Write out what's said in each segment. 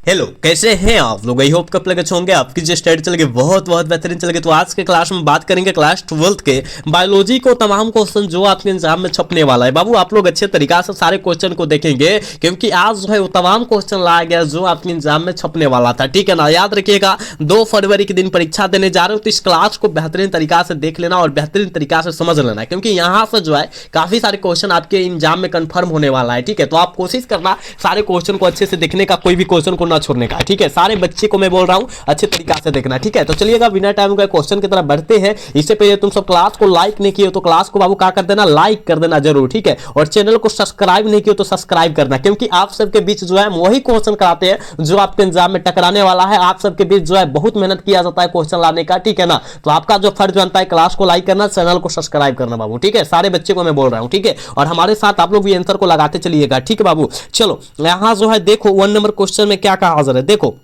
Hello, कैसे हैं आप लोग। आई होप कब लगे होंगे आपकी जो स्टडी चल गई बहुत बेहतरीन चल गई। तो आज के क्लास में बात करेंगे क्लास 12 के बायोलॉजी को तमाम क्वेश्चन जो आपके एग्जाम में छपने वाला है। बाबू आप लोग अच्छे तरीका से सारे क्वेश्चन को देखेंगे क्योंकि आज जो है वो तमाम क्वेश्चन लाया गया जो आपके एग्जाम में छपने वाला था। ठीक है ना, याद रखिएगा 2 फरवरी के दिन परीक्षा देने जा रहे हो तो इस क्लास को बेहतरीन तरीका से देख लेना और बेहतरीन तरीका से समझ लेना क्योंकि यहाँ से जो है काफी सारे क्वेश्चन आपके एग्जाम में कंफर्म होने वाला है। ठीक है, तो आप कोशिश करना सारे क्वेश्चन को अच्छे से देखने का, कोई भी क्वेश्चन को ना छोड़ने का। ठीक है, सारे बच्चे को मैं बोल रहा हूं अच्छे तरीका से देखना। ठीक है, तो चलिएगा बिना टाइम का क्वेश्चन की तरफ बढ़ते हैं। इससे पहले तुम सब क्लास को लाइक नहीं किए तो क्लास को बाबू क्या कर देना, लाइक कर देना जरूर। ठीक है, और चैनल को सब्सक्राइब नहीं किए तो सब्सक्राइब करना क्योंकि आप सबके बीच जो है वही क्वेश्चन कराते हैं जो आपके एग्जाम में टकराने वाला है। आप सबके बीच जो है बहुत मेहनत किया जाता है क्वेश्चन लाने का। ठीक है ना, तो आपका जो फर्ज बनता है क्लास को लाइक करना, चैनल को सब्सक्राइब करना बाबू। ठीक है, सारे बच्चे को मैं बोल रहा हूं। ठीक है, और हमारे साथ आप लोग भी आंसर को लगाते चलिएगा। ठीक है बाबू, चलो यहां जो है देखो 1 नंबर क्वेश्चन में क्या कहा जा रहा है। देखो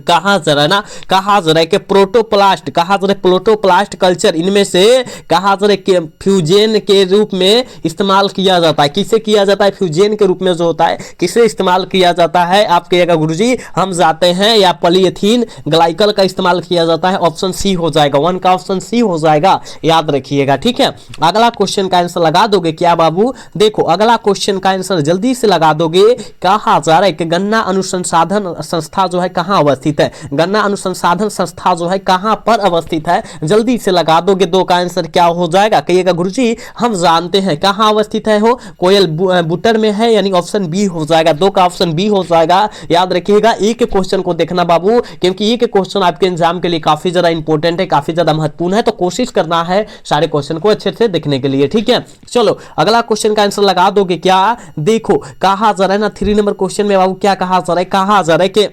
कहा जरा ना, कहा जरा कि प्रोटोप्लास्ट, कहा जरा प्रोटोप्लास्ट कल्चर इनमें से कहा जरा कि फ्यूजन के रूप में इस्तेमाल किया जाता है। किसे किया जाता है, फ्यूजन के रूप में जो होता है किसे इस्तेमाल किया जाता है। आप कहिएगा गुरुजी हम जाते हैं या पॉलीएथीन ग्लाइकल का इस्तेमाल किया जाता है। ऑप्शन सी हो जाएगा, 1 का ऑप्शन सी हो जाएगा, याद रखिएगा। ठीक है, अगला क्वेश्चन का आंसर लगा दोगे क्या बाबू। देखो अगला क्वेश्चन का आंसर जल्दी से लगा दोगे। कहा जा रहा है कि गन्ना अनुसंधान संस्था जो है कहां है, गन्ना अनुसंधान संस्था जो है कहां पर अवस्थित है, जल्दी से लगा दोगे। 2 का आंसर क्या हो जाएगा, कहिएगा गुरुजी हम जानते हैं कहां अवस्थित है हो, कोयल बुटर में है, यानी ऑप्शन बी हो जाएगा। 2 का ऑप्शन बी हो जाएगा, याद रखिएगा। एक क्वेश्चन को देखना बाबू क्योंकि एक क्वेश्चन आपके एग्जाम के लिए काफी ज्यादा इंपॉर्टेंट है, काफी ज्यादा महत्वपूर्ण है, तो कोशिश करना है सारे क्वेश्चन को अच्छे से देखने के लिए। ठीक है, चलो अगला क्वेश्चन का आंसर लगा दोगे क्या। देखो कहा जा रहा है ना 3 नंबर क्वेश्चन में बाबू क्या कहा जा रहा है, कहा जा रहा है कि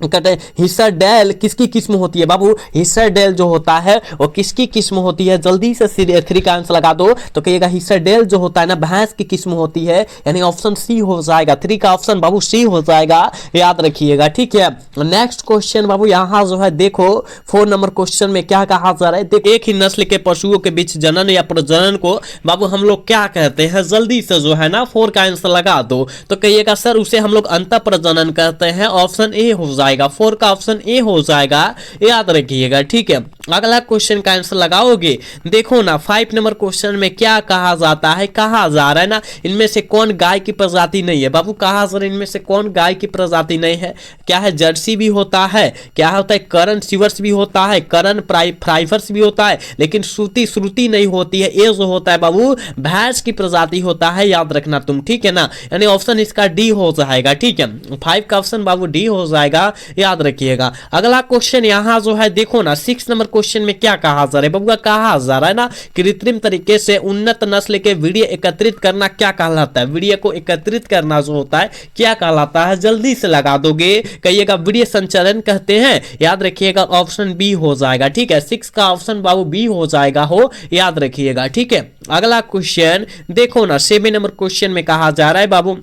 हिस्सा डेल किसकी किस्म होती है बाबू। हिस्सा डेल जो होता है वो किसकी किस्म होती है, जल्दी से 3 का आंसर लगा दो। तो कहिएगा हिस्सा डेल जो होता है ना भैंस की किस्म होती है, यानी ऑप्शन सी हो जाएगा। 3 का ऑप्शन बाबू सी हो जाएगा, याद रखिएगा। ठीक है, नेक्स्ट क्वेश्चन बाबू यहां जो है देखो 4 नंबर क्वेश्चन में क्या कहा जा रहा है। देखो एक ही नस्ल के पशुओं के बीच जनन या प्रजनन को बाबू हम लोग क्या कहते हैं, जल्दी से जो है ना 4 का आंसर लगा दो। तो कहिएगा सर उसे हम लोग अंतः प्रजनन कहते हैं, ऑप्शन ए हो जाएगा। 4 का ऑप्शन ए हो जाएगा, याद रखिएगा। ठीक है, अगला क्वेश्चन का आंसर लगाओगे। देखो ना 5 नंबर क्वेश्चन में क्या कहा जाता है, कहा जा रहा है ना इनमें से कौन गाय की प्रजाति नहीं है बाबू। कहा जा रहा है इनमें से कौन गाय की प्रजाति नहीं है, क्या है जर्सी भी होता है, क्या होता है करन सीवर्स भी होता है, करन फ्राइवर्स भी होता है, लेकिन श्रुति नहीं होती है। ये जो होता है बाबू भैंस की प्रजाति होता है, याद रखना तुम। ठीक है ना, यानी ऑप्शन इसका डी हो जाएगा। ठीक है, 5 का ऑप्शन बाबू डी हो जाएगा, याद रखिएगा। अगला क्वेश्चन यहां जो है देखो ना 6 नंबर क्वेश्चन में क्या कहा जा रहा है बबुआ, कहा जा रहा है ना कृत्रिम तरीके से उन्नत नस्ल के वीर्य एकत्रित करना क्या कहलाता है। वीर्य को एकत्रित करना जो होता है क्या कहलाता है, जल्दी से लगा दोगे। कहिएगा वीर्य संचरण कहते हैं, याद रखिएगा। ऑप्शन बी हो जाएगा। ठीक है, 6 का ऑप्शन बाबू बी हो जाएगा हो, याद रखिएगा। ठीक है, अगला क्वेश्चन देखो ना 7 नंबर क्वेश्चन में कहा जा रहा है बाबू,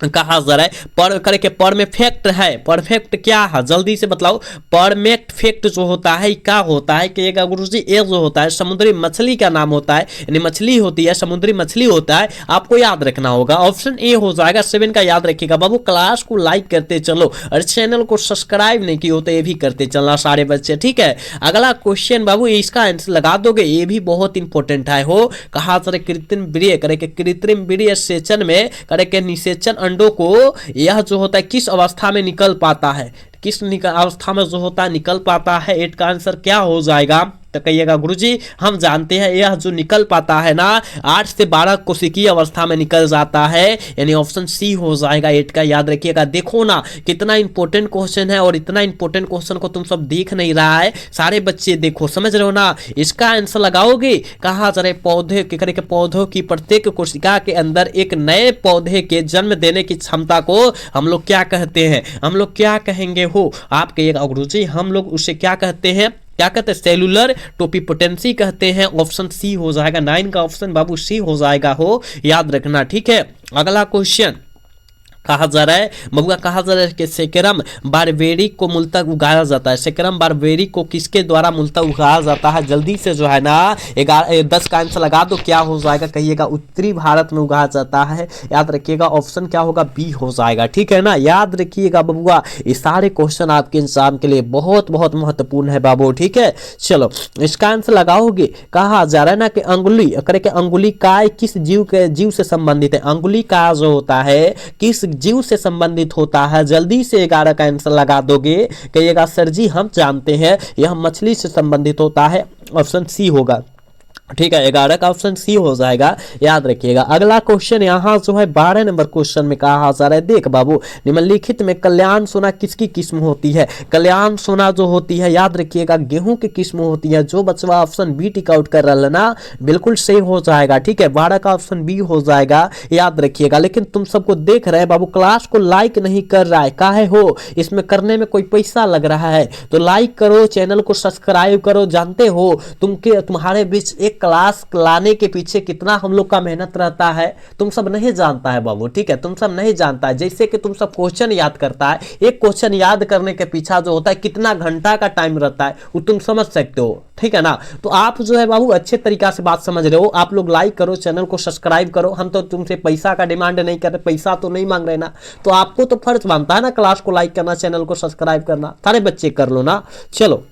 कहा जा रहा है पर करके परफेक्ट है, परफेक्ट क्या है जल्दी से बताओ। परमेक्ट फैक्ट जो होता है क्या होता है, कहिएगा गुरुजी ये जो होता है समुद्री मछली का नाम होता है, यानी मछली होती है, समुद्री मछली होता है, आपको याद रखना होगा। ऑप्शन ए हो जाएगा। 7 का याद रखिएगा बाबू। क्लास को लाइक करते चलो और चैनल को सब्सक्राइब नहीं किया तो ये भी करते चलना सारे बच्चे। ठीक है, अगला क्वेश्चन बाबू इसका आंसर लगा दोगे, ये भी बहुत इंपॉर्टेंट है हो। कहा जा रहा है कृत्रिम वीर्य करे कृत्रिम वीर्य सेचन में करे के निषेचन अंडों को यह जो होता है किस अवस्था में निकल पाता है, किस अवस्था में जो होता है निकल पाता है। 8 का आंसर क्या हो जाएगा, तो कहिएगा गुरुजी हम जानते हैं यह जो निकल पाता है ना 8 से 12 कोशिकीय अवस्था में निकल जाता है, यानी ऑप्शन सी हो जाएगा 8 का, याद रखिएगा। देखो ना कितना इंपॉर्टेंट क्वेश्चन है और इतना इंपॉर्टेंट क्वेश्चन को तुम सब देख नहीं रहा है, सारे बच्चे देखो समझ रहे हो ना। इसका आंसर लगाओगे। कहा जा रहा है पौधे के पौधों की प्रत्येक कोशिका के अंदर एक नए पौधे के जन्म देने की क्षमता को हम लोग क्या कहते हैं, हम लोग क्या कहेंगे हो, आप कहिएगा गुरुजी हम लोग उसे क्या कहते हैं, क्या कहते हैं सेलुलर टोपिपोटेंसी कहते हैं। ऑप्शन सी हो जाएगा। 9 का ऑप्शन बाबू सी हो जाएगा हो, याद रखना। ठीक है, अगला क्वेश्चन कहा जा रहा है बबुआ, कहा जा रहा है कि सेकेरम बारबेरी को मूलतः उगाया जाता है। सेकेरम बारबेरी को किसके द्वारा मूलतः उगाया जाता है? जल्दी से जो है ना 10 का आंसर लगा दो, क्या हो जाएगा कहिएगा? उत्तरी भारत में उगाया जाता है। याद रखिएगा ऑप्शन क्या होगा? बी हो जाएगा, ठीक है ना। याद रखिएगा बबुआ, ये सारे क्वेश्चन आपके एग्जाम के लिए बहुत बहुत महत्वपूर्ण है बाबू, ठीक है। चलो इसका आंसर लगाओगे। कहा जा रहा है ना कि अंगुली करके अंगुली काय किस जीव से संबंधित है? अंगुली काय जो होता है किस जीव से संबंधित होता है? जल्दी से 11 का आंसर लगा दोगे। कहिएगा सर जी हम जानते हैं यह मछली से संबंधित होता है। ऑप्शन सी होगा, ठीक है। 11 का ऑप्शन सी हो जाएगा, याद रखिएगा। अगला क्वेश्चन यहाँ जो है 12 नंबर क्वेश्चन में कहा जा रहा है, देख बाबू, निम्नलिखित में कल्याण सोना किसकी किस्म होती है? कल्याण सोना जो होती है याद रखिएगा गेहूं की किस्म होती है। जो बचवा ऑप्शन बी टिक आउट कर रहा है ना, बिल्कुल सही हो जाएगा, ठीक है। 12 का ऑप्शन बी हो जाएगा, याद रखिएगा। लेकिन तुम सबको देख रहे हैं बाबू, क्लास को लाइक नहीं कर रहा है, काहे हो? इसमें करने में कोई पैसा लग रहा है तो लाइक करो, चैनल को सब्सक्राइब करो। जानते हो तुम्हारे बीच एक क्लास लाने के पीछे कितना हम लोग का मेहनत रहता है, तुम सब नहीं जानता है बाबू, ठीक है। तुम सब नहीं जानता है। जैसे कि तुम सब क्वेश्चन याद करता है, एक क्वेश्चन याद करने के पीछे जो होता है कितना घंटा का टाइम रहता है वो तुम समझ सकते हो, ठीक है ना। तो आप जो है बाबू अच्छे तरीका से बात समझ रहे हो। आप लोग लाइक करो, चैनल को सब्सक्राइब करो। हम तो तुमसे पैसा का डिमांड नहीं कर रहे, पैसा तो नहीं मांग रहे ना, तो आपको तो फर्ज बनता है ना क्लास को लाइक करना, चैनल को सब्सक्राइब करना। सारे बच्चे कर लो ना। चलो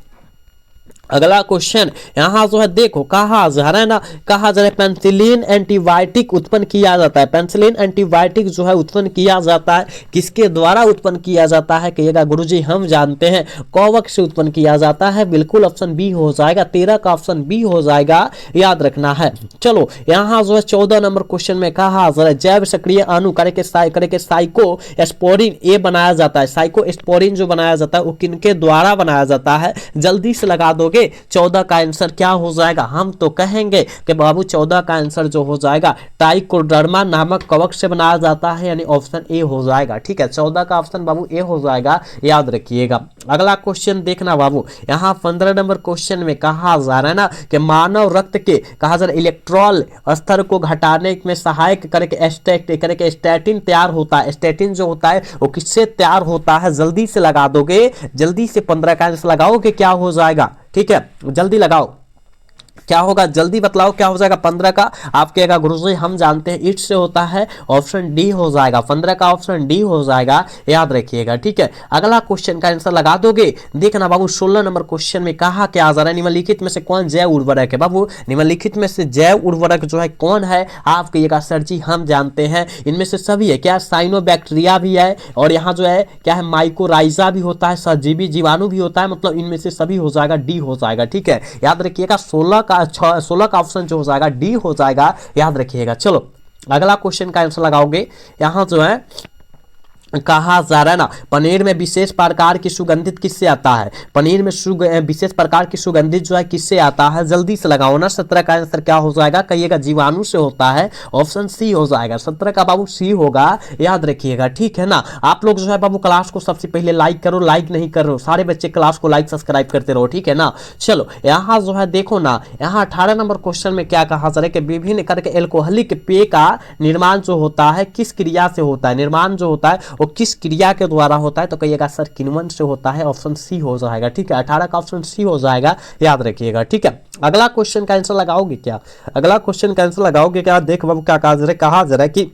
अगला क्वेश्चन यहाँ जो है देखो, कहा जा रहा है ना, कहा जा रहा है पेनिसिलिन एंटीबायोटिक उत्पन्न किया जाता है। पेनिसिलिन एंटीबायोटिक जो है उत्पन्न किया जाता है, किसके द्वारा उत्पन्न किया जाता है? कहिएगा गुरुजी हम जानते हैं, कवक से उत्पन्न किया जाता है। बिल्कुल ऑप्शन बी हो जाएगा, 13 का ऑप्शन बी हो जाएगा, याद रखना है। चलो यहाँ जो है 14 नंबर क्वेश्चन में कहा जा रहा है जैव सक्रिय अणु करके साइको स्पोरिन ए बनाया जाता है। साइको स्पोरिन जो बनाया जाता है वो किनके द्वारा बनाया जाता है? जल्दी से लगा दोगे। 14 का आंसर क्या हो जाएगा? हम तो कहेंगे कि बाबू 14 का आंसर जो हो जाएगा ट्राइकोडर्मा नामक कवक से बनाया जाता है, यानी ऑप्शन ए हो जाएगा, ठीक है। 14 का ऑप्शन बाबू ए हो जाएगा, याद रखिएगा। अगला क्वेश्चन देखना बाबू, यहाँ 15 नंबर क्वेश्चन में कहा जा रहा है ना कि मानव रक्त के कहा जा रहा है इलेक्ट्रॉल स्तर को घटाने में सहायक करके स्टैटिन तैयार होता है। स्टैटिन जो होता है वो किससे तैयार होता है? जल्दी से लगा दोगे, जल्दी से 15 का आंसर लगाओगे, क्या हो जाएगा? ठीक है, जल्दी लगाओ, क्या होगा जल्दी बतलाओ, क्या हो जाएगा? 15 का आप कहेगा गुरुजी हम जानते हैं इट से होता है, ऑप्शन डी हो जाएगा। 15 का ऑप्शन डी हो जाएगा, याद रखिएगा, ठीक है। अगला क्वेश्चन का आंसर लगा दोगे। देखना बाबू 16 नंबर क्वेश्चन में कहा क्या आ जा रहा है, निम्नलिखित में से कौन जैव उर्वरक है? बाबू निम्नलिखित में से जैव उर्वरक जो है कौन है? आप कहिएगा सर जी हम जानते हैं इनमें से सभी है। क्या साइनोबैक्टीरिया भी है, और यहाँ जो है क्या है माइकोराइजा भी होता है, सजीवी जीवाणु भी होता है, मतलब इनमें से सभी हो जाएगा, डी हो जाएगा, ठीक है। याद रखिएगा 16 का ऑप्शन जो हो जाएगा डी हो जाएगा, याद रखिएगा। चलो अगला क्वेश्चन का आंसर लगाओगे। यहां जो है कहा जा रहा है ना पनीर में विशेष प्रकार की सुगंधित किससे आता है? पनीर में विशेष प्रकार की सुगंधित जो है किससे आता है? जल्दी से लगाओ ना। 17 का आंसर क्या हो जाएगा? कहिएगा जीवाणु से होता है, ऑप्शन सी हो जाएगा। 17 का बाबू सी होगा, याद रखिएगा, ठीक है ना। आप लोग जो है बाबू क्लास को सबसे पहले लाइक करो, लाइक नहीं कर रहे हो सारे बच्चे क्लास को लाइक सब्सक्राइब करते रहो, ठीक है ना। चलो यहाँ जो है देखो ना, यहाँ 18 नंबर क्वेश्चन में क्या कहा जा रहा है कि विभिन्न करके एल्कोहलिक पेय का निर्माण जो होता है किस क्रिया से होता है? निर्माण जो होता है वो किस क्रिया के द्वारा होता है? तो कहिएगा सर किण्वन से होता है, ऑप्शन सी हो जाएगा, ठीक है। 18 का ऑप्शन सी हो जाएगा, याद रखिएगा, ठीक है। अगला क्वेश्चन का आंसर लगाओगे क्या? अगला क्वेश्चन का आंसर लगाओगे क्या? देख बाबू क्या कहा जा रहा है कि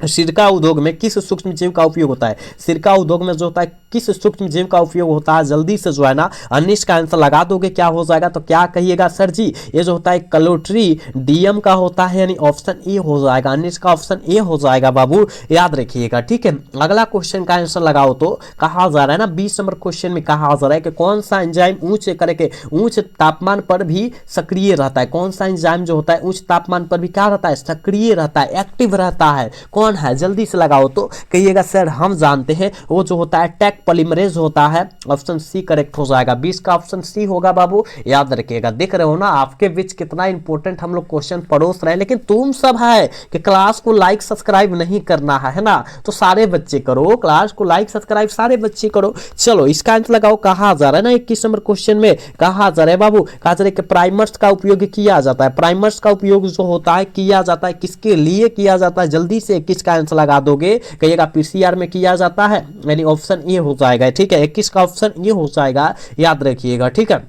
सिरका उद्योग में किस सूक्ष्म जीव का उपयोग होता है? सिरका उद्योग में जो होता है किस सूक्ष्म जीव का उपयोग होता है? जल्दी से जो है ना 19 का आंसर लगा दोगे, क्या हो जाएगा? तो क्या कहिएगा सर जी ये जो होता है क्लोट्रीडियम का होता है, यानी ऑप्शन ए हो जाएगा। 19 का ऑप्शन ए हो जाएगा बाबू, याद रखिएगा, ठीक है। अगला क्वेश्चन का आंसर लगाओ तो कहा जा रहा है ना 20 नंबर क्वेश्चन में कहा जा रहा है कि कौन सा एंजाइम उच्च तापमान पर भी सक्रिय रहता है? कौन सा एंजाइम जो होता है उच्च तापमान पर भी क्या रहता है? सक्रिय रहता है, एक्टिव रहता है, कौन है? जल्दी से लगाओ तो कहिएगा सर हम जानते हैं वो जो होता है पॉलीमरेज होता है, ऑप्शन सी करेक्ट हो जाएगा। 20 का ऑप्शन सी होगा बाबू, याद रखिएगा। देख रहे हो ना आपके बीच कितना इंपॉर्टेंट हम लोग क्वेश्चन परोस रहे हैं, लेकिन तुम सब है कि क्लास को लाइक सब्सक्राइब नहीं करना है ना, तो सारे बच्चे करो, क्लास को लाइक सब्सक्राइब सारे बच्चे करो। चलो इसका आंसर लगाओ। कहा जा रहा है ना 21 नंबर क्वेश्चन में, कहा जा रहा है बाबू, कहा जा रहा है कि प्राइमर्स का उपयोग किया जाता है। प्राइमर्स का उपयोग जो होता है किया जाता है, किसके लिए किया जाता है, जल्दी से 21 का आंसर लगा दोगे। कहिएगा पीसीआर में किया जाता है, यानी ऑप्शन ए हो जाएगा। ठीक है, 21 का ऑप्शन ये हो जाएगा, याद रखिएगा। ठीक है,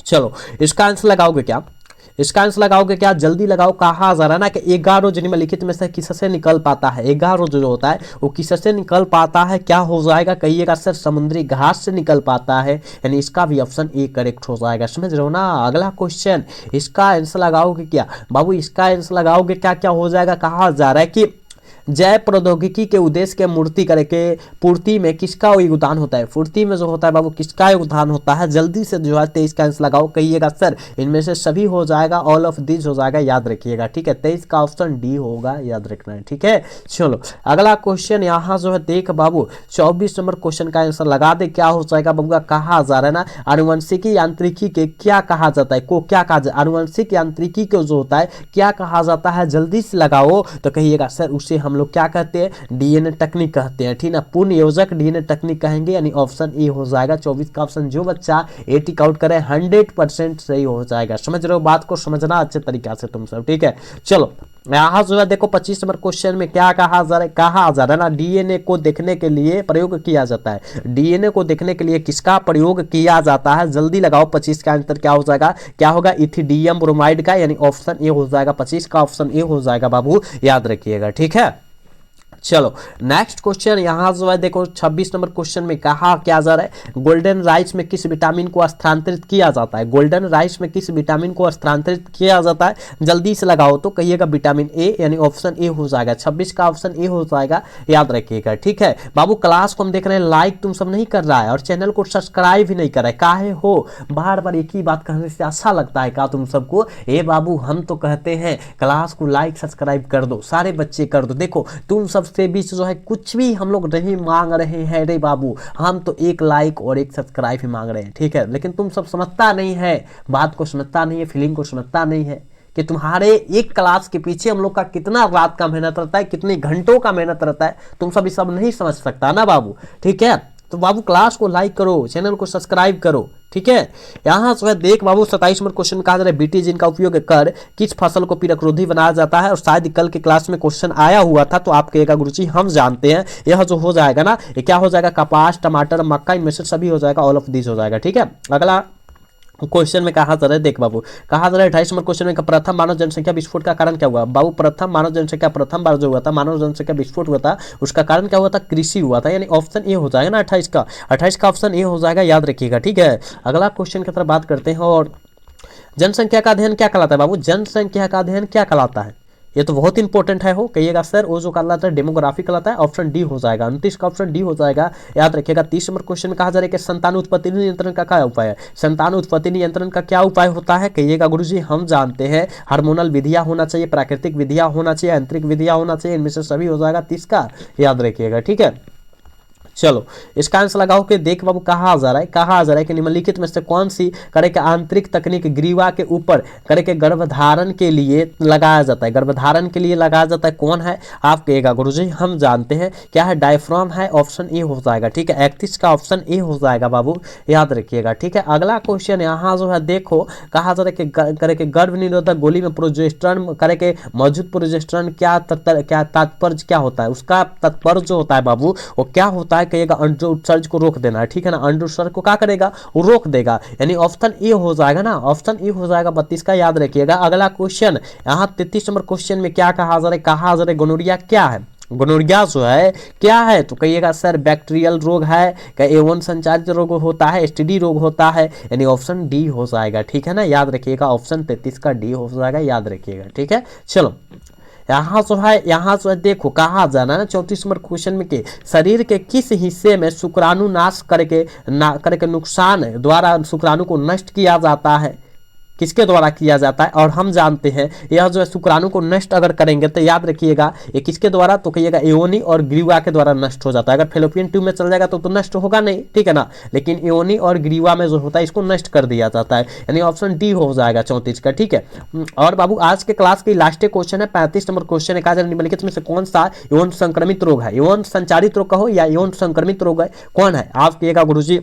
चलो इसका आंसर लगाओगे क्या, इसका आंसर लगाओगे क्या, जल्दी लगाओ। कहा जा रहा है ना कि 11 जो निम्नलिखित में से किससे निकल पाता है, 11 जो होता है वो किससे निकल पाता है, क्या हो जाएगा, कहिएगा सर समुद्री घास से निकल पाता है, यानी इसका भी ऑप्शन ए करेक्ट हो जाएगा। समझ रहे हो ना। अगला क्वेश्चन, इसका आंसर लगाओगे क्या बाबू, इसका आंसर लगाओगे क्या, क्या हो जाएगा। कहा जा रहा है कि जैव प्रौद्योगिकी के उद्देश्य के मूर्ति करके पूर्ति में किसका योगदान होता है, पूर्ति में जो होता है बाबू किसका योगदान होता है, जल्दी से जो है 23 का आंसर लगाओ। कहिएगा सर इनमें से सभी हो जाएगा, ऑल ऑफ दिस हो जाएगा, याद रखिएगा। ठीक है, 23 का ऑप्शन डी होगा, याद रखना है। ठीक है, चलो अगला क्वेश्चन यहाँ जो है देख बाबू, 24 नंबर क्वेश्चन का आंसर लगा दे। क्या हो जाएगा बाबू, कहा जा रहा है ना आनुवंशिकी यांत्रिकी के क्या कहा जाता है, को क्या कहा जाता है, आनुवंशिक यांत्रिकी को जो होता है क्या कहा जाता है, जल्दी से लगाओ। तो कहिएगा सर उसे हम लोग क्या कहते हैं, डीएनए तकनीक कहते हैं। ठीक ना, पूर्ण योजक डीएनए तकनीक कहेंगे, यानी ऑप्शन ए हो जाएगा। 24 का ऑप्शन जो बच्चा 80 आउट करे 100% सही हो जाएगा। समझ रहे हो बात को, समझना अच्छे तरीके से तुम सब। ठीक है, चलो यहाँ जो है देखो 25 नंबर क्वेश्चन में क्या कहा जा रहा है, कहा जा रहा है ना डीएनए को देखने के लिए प्रयोग किया जाता है। डीएनए को देखने के लिए किसका प्रयोग किया जाता है, जल्दी लगाओ। 25 का आंसर क्या हो जाएगा, क्या होगा, इथिडियम ब्रोमाइड का, यानी ऑप्शन ए हो जाएगा। 25 का ऑप्शन ए हो जाएगा बाबू, याद रखिएगा। ठीक है, चलो नेक्स्ट क्वेश्चन यहाँ जो है देखो 26 नंबर क्वेश्चन में कहा क्या जा रहा है, गोल्डन राइस में किस विटामिन को स्थानांतरित किया जाता है, गोल्डन राइस में किस विटामिन को स्थानांतरित किया जाता है, जल्दी से लगाओ। तो कहिएगा विटामिन ए, यानी ऑप्शन ए हो जाएगा। 26 का ऑप्शन ए हो जाएगा, याद रखिएगा। ठीक है बाबू, क्लास को हम देख रहे हैं लाइक तुम सब नहीं कर रहा है और चैनल को सब्सक्राइब भी नहीं कर रहा है, काहे हो, बार बार एक ही बात कहने से अच्छा लगता है क्या तुम सबको। ए बाबू हम तो कहते हैं क्लास को लाइक सब्सक्राइब कर दो, सारे बच्चे कर दो। देखो तुम सब से बीच जो है कुछ भी हम लोग नहीं मांग रहे हैं रे बाबू, हम तो एक लाइक और एक सब्सक्राइब ही मांग रहे हैं। ठीक है, लेकिन तुम सब समझता नहीं है, बात को समझता नहीं है, फीलिंग को समझता नहीं है कि तुम्हारे एक क्लास के पीछे हम लोग का कितना रात का मेहनत रहता है, कितने घंटों का मेहनत रहता है, तुम सब ये सब नहीं समझ सकता ना बाबू। ठीक है, तो बाबू क्लास को लाइक करो, चैनल को सब्सक्राइब करो। ठीक है, यहाँ जो है देख बाबू 27 नंबर क्वेश्चन कहा जा रहा है बीटी जिनका उपयोग कर किस फसल को पीड़करोधी बनाया जाता है, और शायद कल के क्लास में क्वेश्चन आया हुआ था, तो आप कहेगा गुरुजी हम जानते हैं। यह जो हो जाएगा ना, ये क्या हो जाएगा, कपास, टमाटर, मक्का, इनमें से सभी हो जाएगा, ऑल ऑफ दिस हो जाएगा। ठीक है, अगला क्वेश्चन में कहा जा रहा है देख बाबू, कहा जा रहा है 28 नंबर क्वेश्चन में प्रथम मानव जनसंख्या विस्फोट का कारण क्या हुआ बाबू, प्रथम मानव जनसंख्या प्रथम बार जो हुआ था मानव जनसंख्या विस्फोट हुआ था, उसका कारण क्या हुआ था, कृषि हुआ था, यानी ऑप्शन ए हो जाएगा ना 28 का ऑप्शन ए हो जाएगा, याद रखिएगा। ठीक है, अगला क्वेश्चन की तरफ बात करते हैं। और जनसंख्या का अध्ययन क्या कहलाता है बाबू, जनसंख्या का अध्ययन क्या कहलाता है, ये तो बहुत इंपॉर्टेंट है। हो कहिएगा सर वो जो कहलाता है डेमोग्राफी कहलाता है, ऑप्शन डी हो जाएगा। 29 का ऑप्शन डी हो जाएगा, याद रखिएगा। 30 नंबर क्वेश्चन में कहा जा रहा है कि संतान उत्पत्ति नियंत्रण का क्या उपाय है, संतान उत्पत्ति नियंत्रण का क्या उपाय होता है, कहिएगा गुरुजी हम जानते हैं, हार्मोनल विधियां होना चाहिए, प्राकृतिक विधियां होना चाहिए, यांत्रिक विधियां होना चाहिए, इनमें से सभी हो जाएगा 30 का, याद रखिएगा। ठीक है, चलो इसका आंसर लगाओ कि देख बाबू कहा जा रहा है, कहा जा रहा है कि निम्नलिखित में से कौन सी करे के आंतरिक तकनीक ग्रीवा के ऊपर करे के गर्भधारण के लिए लगाया जाता है, गर्भधारण के लिए लगाया जाता है, कौन है, आप कहेगा गुरुजी हम जानते हैं, क्या है, डायफ्राम है, ऑप्शन ए हो जाएगा। ठीक है, 31 का ऑप्शन ए हो जाएगा बाबू, याद रखिएगा। ठीक है, अगला क्वेश्चन यहाँ जो है देखो, कहा जा रहा है कि करे के गर्भ निरोधक गोली में प्रोजेस्टेरॉन करे के मौजूद प्रोजेस्टेरॉन क्या तात्पर्य क्या होता है, उसका तात्पर्य जो होता है बाबू वो क्या होता है, कहिएगा अंडर उत्सर्ज को रोक देना है। ठीक है ना, अंडर उत्सर्ज को क्या करेगा, वो रोक देगा, यानी ऑप्शन ए हो जाएगा ना, ऑप्शन ए हो जाएगा 32 का, याद रखिएगा। अगला क्वेश्चन यहाँ 33 नंबर क्वेश्चन में क्या कहा जा रहा है, कहा जा रहा है गोनोरिया क्या है, गोनोरिया जो है क्या है, तो कहिएगा सर बैक्टीरियल रोग है, क्या एवं संचारित रोग होता है, एसटीडी रोग होता है, यानी ऑप्शन डी हो जाएगा। ठीक है ना, याद रखिएगा, ऑप्शन 33 का डी हो जाएगा, याद रखिएगा। ठीक है, चलो यहाँ जो है देखो कहा जाना ना 34 नंबर क्वेश्चन में के शरीर के किस हिस्से में शुक्राणु नाश करके नुकसान द्वारा शुक्राणु को नष्ट किया जाता है, किसके द्वारा किया जाता है, और हम जानते हैं यह जो है शुक्राणु को नष्ट अगर करेंगे तो याद रखिएगा ये किसके द्वारा, तो कहिएगा एओनी और ग्रीवा के द्वारा नष्ट हो जाता है। अगर फेलोपियन ट्यूब में चल जाएगा तो नष्ट होगा नहीं, ठीक है ना, लेकिन एओनी और ग्रीवा में जो होता है इसको नष्ट कर दिया जाता है, यानी ऑप्शन डी हो जाएगा 34 का, ठीक है। और बाबू आज के क्लास की लास्ट क्वेश्चन है 35 नंबर क्वेश्चन है, कहा निम्नलिखित में से कौन सा यौन संक्रमित रोग है, यौन संचारित रोग कहो या यौन संक्रमित रोग है, कौन है, आप कहिएगा गुरुजी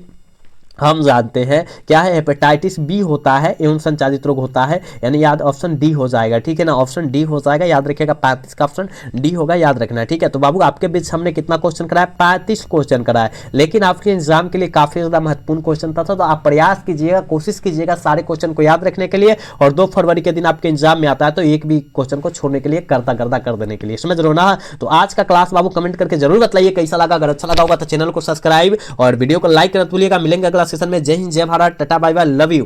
हम जानते हैं क्या है, हेपेटाइटिस बी होता है, एवं संचालित रोग होता है, यानी याद ऑप्शन डी हो जाएगा, ठीक है ना, ऑप्शन डी हो जाएगा, याद रखिएगा 35 का ऑप्शन डी होगा, याद रखना है, ठीक है। तो बाबू आपके बीच हमने कितना क्वेश्चन कराया, 35 क्वेश्चन कराया, लेकिन आपके एग्जाम के लिए काफी ज्यादा महत्वपूर्ण क्वेश्चन था, तो आप प्रयास कीजिएगा, कोशिश कीजिएगा सारे क्वेश्चन को याद रखने के लिए, और 2 फरवरी के दिन आपके एग्जाम में आता है तो एक भी क्वेश्चन को छोड़ने के लिए करता कर देने के लिए, समझ रहे हो ना। तो आज का क्लास बाबू कमेंट करके जरूर बताइए कैसा लगा, अगर अच्छा लगा होगा तो चैनल को सब्सक्राइब और वीडियो को लाइक करना भूलिएगा। मिलेंगे अगला सेशन में। जय हिंद, जय Bharat, tata bye bye, love you.